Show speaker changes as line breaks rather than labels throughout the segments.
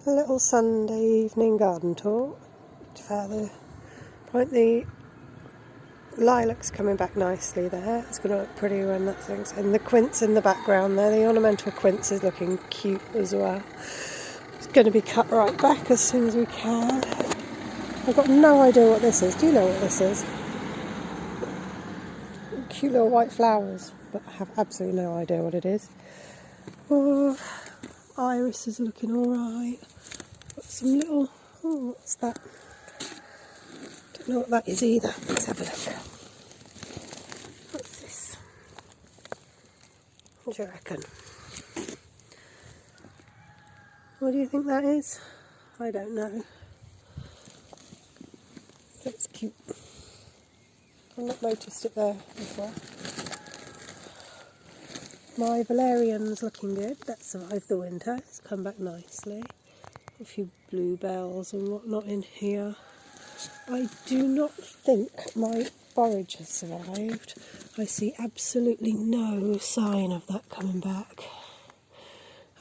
A little Sunday evening garden tour. The lilac's coming back nicely there. It's going to look pretty when that thing's... And the quince in the background there, the ornamental quince is looking cute as well. It's going to be cut right back as soon as we can. I've got no idea what this is. Do you know what this is? Cute little white flowers, but I have absolutely no idea what it is. Oh, iris is looking alright. Got some little... Oh, what's that? Don't know what that is either. Let's have a look. What's this? What do you reckon? What do you think that is? I don't know. Looks cute. I've not noticed it there before. My valerian's looking good. That survived the winter. It's come back nicely. A few bluebells and whatnot in here. I do not think my borage has survived. I see absolutely no sign of that coming back.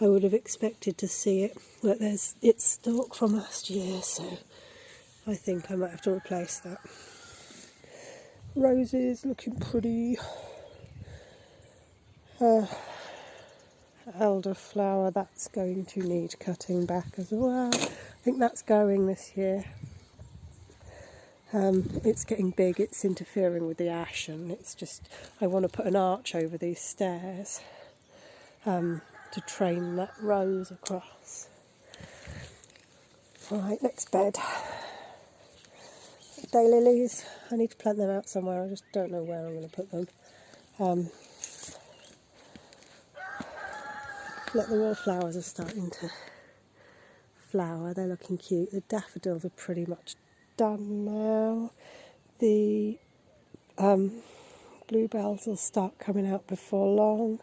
I would have expected to see it. Look, there's its stalk from last year, so I think I might have to replace that. Roses looking pretty. Elderflower, that's going to need cutting back as well. I think that's going this year. It's getting big, it's interfering with the ash, and it's just, I want to put an arch over these stairs to train that rose across. Alright, next bed. Daylilies, I need to plant them out somewhere, I just don't know where I'm going to put them. Look, the wallflowers are starting to flower, they're looking cute. The daffodils are pretty much done now. The bluebells will start coming out before long.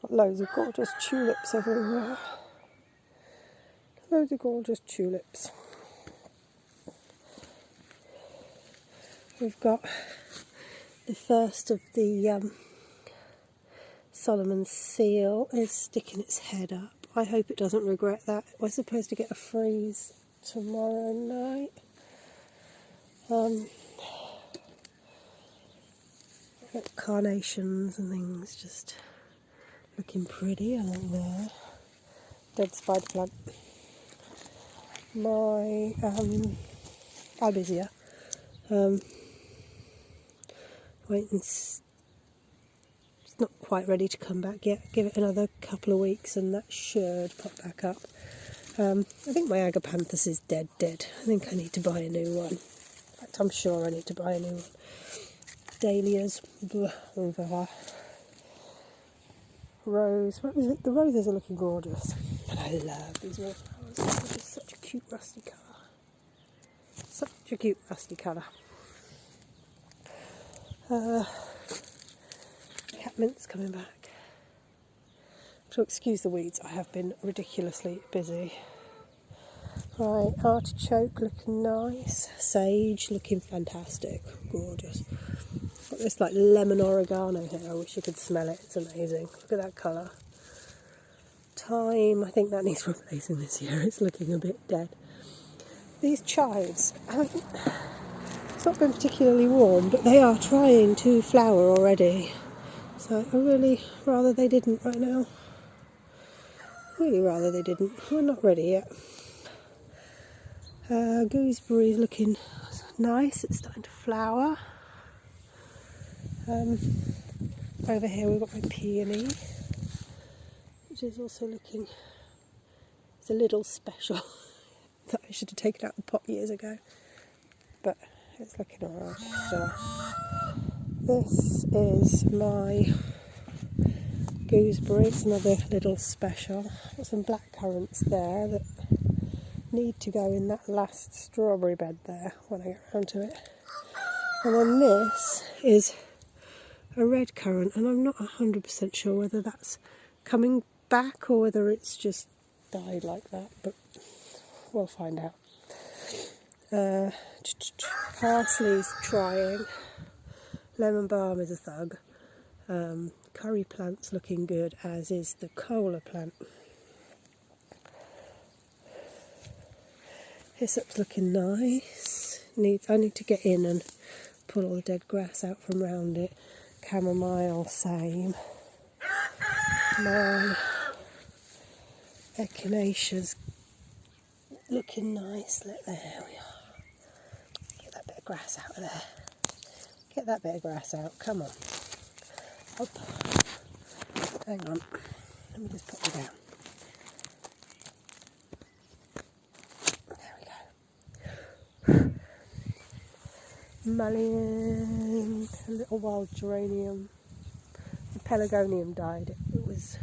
Got loads of gorgeous tulips everywhere. Loads of gorgeous tulips. We've got the first of the Solomon's seal is sticking its head up. I hope it doesn't regret that. We're supposed to get a freeze tomorrow night. Got carnations and things just looking pretty along there. Dead spider plant. My albizia. It's not quite ready to come back yet. Give it another couple of weeks and that should pop back up. I think my agapanthus is dead. I think I need to buy a new one. In fact, I'm sure I need to buy a new one. Dahlias. Rose. What is it? The roses are looking gorgeous. And I love these wallflowers. This is such a cute rusty colour. Such a cute rusty colour. Catmint's coming back. So excuse the weeds, I have been ridiculously busy. Right, artichoke looking nice. Sage looking fantastic. Gorgeous. Got this like lemon oregano here. I wish you could smell it. It's amazing. Look at that colour. Thyme, I think that needs replacing this year. It's looking a bit dead. These chives, it's not been particularly warm, but they are trying to flower already. So I really rather they didn't right now. Really rather they didn't. We're not ready yet. Gooseberry's looking nice. It's starting to flower. Over here we've got my peony, which is also looking... It's a little special. That I should have taken out the pot years ago. But it's looking alright. So this is my gooseberry. It's another little special. Got some black currants there that need to go in that last strawberry bed there when I get around to it. And then this is a red currant, and I'm not 100% sure whether that's coming back or whether it's just died like that, but we'll find out. Parsley's trying. Lemon balm is a thug. Curry plant's looking good, as is the cola plant. Hyssop's looking nice. I need to get in and pull all the dead grass out from round it. Chamomile, same. My echinacea's looking nice. Look, there we are. Get that bit of grass out of there. Get that bit of grass out. Come on. Up. Hang on. Let me just put you down. There we go. Mullein, a little wild geranium. The pelargonium died. It was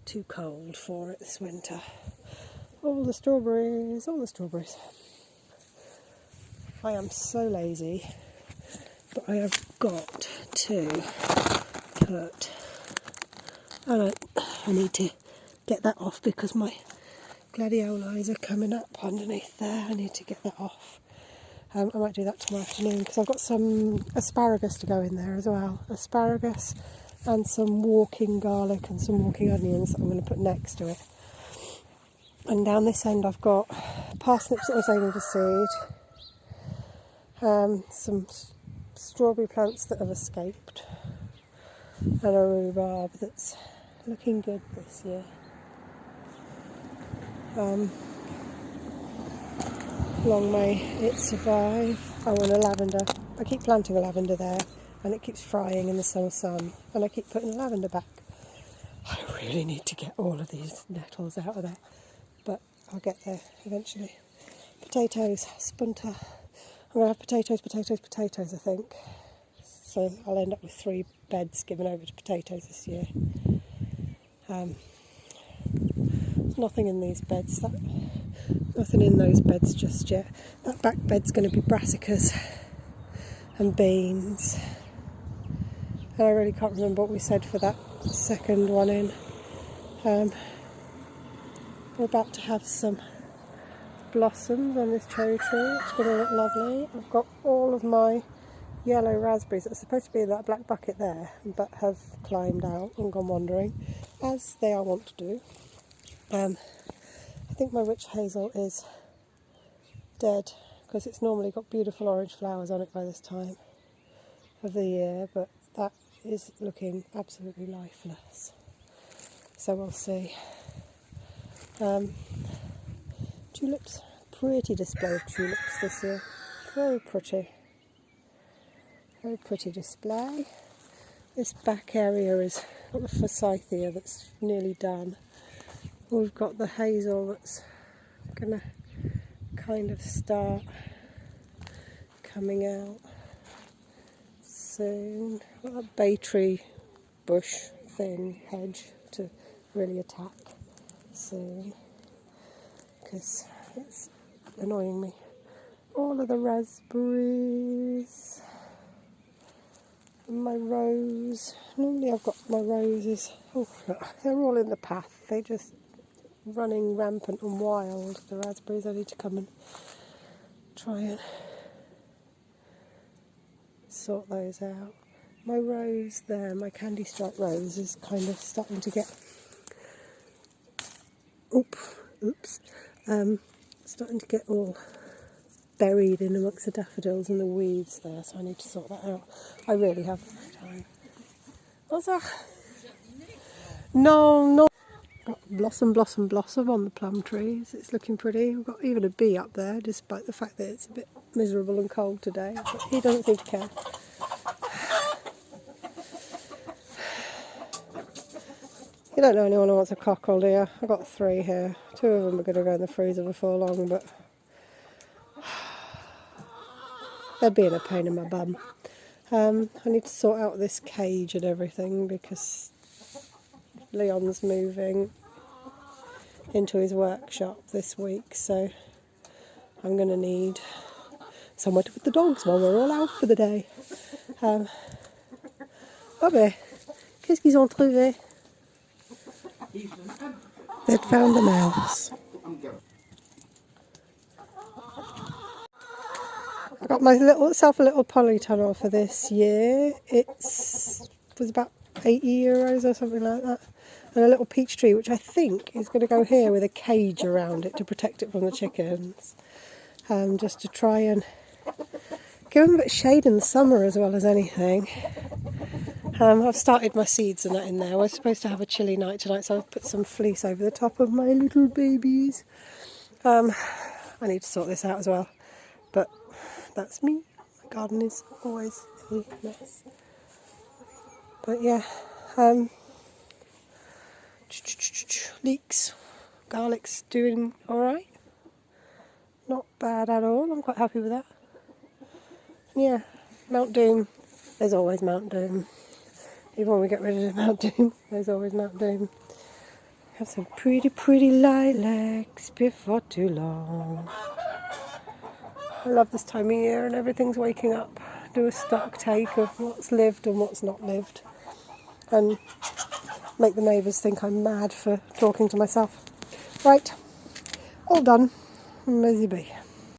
too cold for it this winter. All the strawberries, all the strawberries. I am so lazy, but I have got to put... I need to get that off because my gladioli are coming up underneath there. I need to get that off. I might do that tomorrow afternoon because I've got some asparagus to go in there as well. Asparagus and some walking garlic and some walking onions that I'm going to put next to it. And down this end I've got parsnips that I was able to seed, some strawberry plants that have escaped, and a rhubarb that's looking good this year. Long may it survive. I want a lavender. I keep planting a lavender there and it keeps frying in the summer sun, and I keep putting the lavender back. I really need to get all of these nettles out of there, but I'll get there eventually. Potatoes, spunter. I'm going to have potatoes, I think. So I'll end up with 3 beds given over to potatoes this year. There's nothing in these beds. Nothing in those beds just yet. That back bed's going to be brassicas and beans. And I really can't remember what we said for that second one in. We're about to have some blossoms on this cherry tree. It's going to look lovely. I've got all of my yellow raspberries that are supposed to be in that black bucket there, but have climbed out and gone wandering, as they are wont to do. I think my witch hazel is dead because it's normally got beautiful orange flowers on it by this time of the year, but that is looking absolutely lifeless. So we'll see. Tulips, pretty display of tulips this year. Very pretty. Very pretty display. This back area has got the forsythia that's nearly done. We've got the hazel that's going to kind of start coming out soon. Got that bay tree bush thing, hedge, to really attack soon because it's annoying me. All of the raspberries. And my rose. Normally I've got my roses. Oh, look, they're all in the path. They just running rampant and wild. The raspberries, I need to come and try and sort those out. My rose there, my candy stripe rose, is kind of starting to get starting to get all buried in amongst the daffodils and the weeds there, so I need to sort that out. I really have time. What's that? No. Got blossom on the plum trees. It's looking pretty. We've got even a bee up there, despite the fact that it's a bit miserable and cold today. But he doesn't seem to care. You don't know anyone who wants a cockerel, do you? I've got 3 here. 2 of them are going to go in the freezer before long, but they're being a pain in my bum. I need to sort out this cage and everything because Leon's moving into his workshop this week, so I'm going to need somewhere to put the dogs while we're all out for the day. Bobby, qu'est-ce qu'ils ont trouvé? They'd found the mouse. I got myself a little polytunnel for this year. It was about €80 or something like that. and a little peach tree, which I think is going to go here with a cage around it to protect it from the chickens, just to try and give them a bit of shade in the summer as well as anything. I've started my seeds and that in there. We're supposed to have a chilly night tonight, so I've put some fleece over the top of my little babies. I need to sort this out as well, but that's me. My garden is always a mess. But yeah, leeks, garlic's doing alright. Not bad at all, I'm quite happy with that. Yeah, Mount Doom, there's always Mount Doom. Even when we get rid of Mount Doom, there's always Mount Doom. Have some pretty, pretty lilacs before too long. I love this time of year and everything's waking up. Do a stock take of what's lived and what's not lived. And make the neighbours think I'm mad for talking to myself. Right, all done. Busy bee.